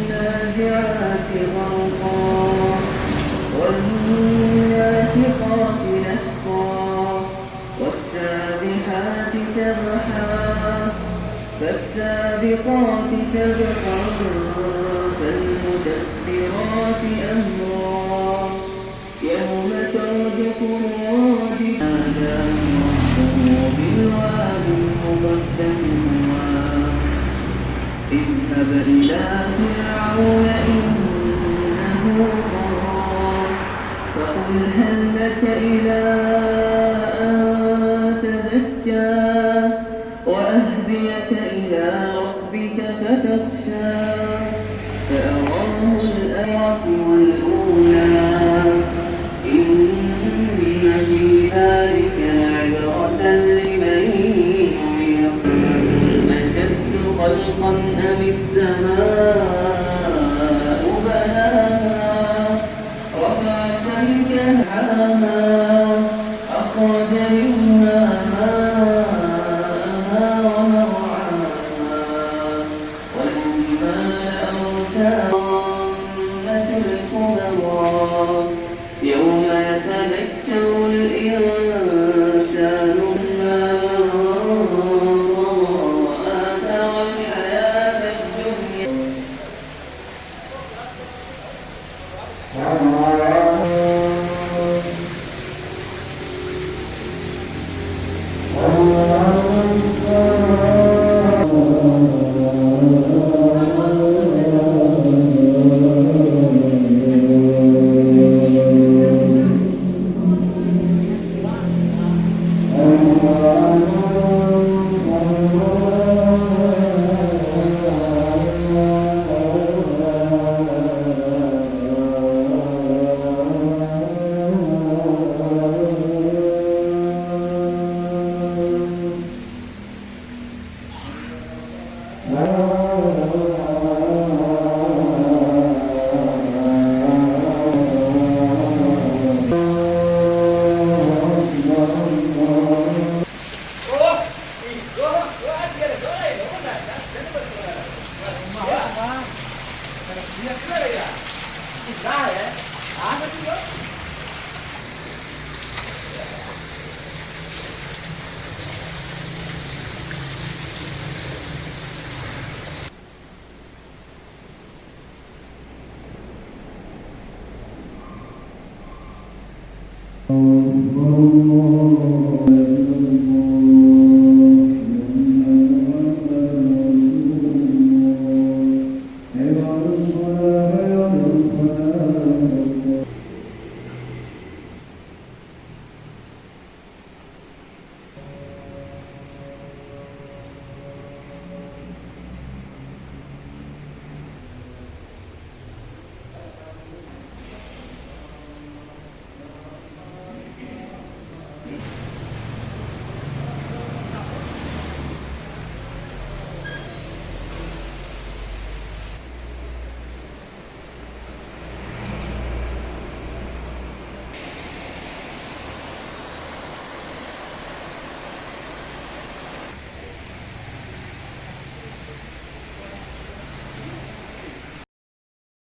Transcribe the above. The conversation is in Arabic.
والنازعات غرقا والناشطات نشطا والسابحات سبحا فالسابقات سبقا فالمدبرات أمرا يوم ترجف الرادفة بالواد المقدم اذهب إلى فرعون إنه طغى فقل هل لك إلى أن تزكى وأهديك إلى ربك فتخشى فأراه الآية والأولى إن في ذلك لعبرة لمن يخاف أشد خلقا أم السماء بناها رفع سمكها أخرج منها ماءها ومرعاها والجبال أرساها الكبرى يوم يتذكر الإنسان ما آثر الحياة الدنيا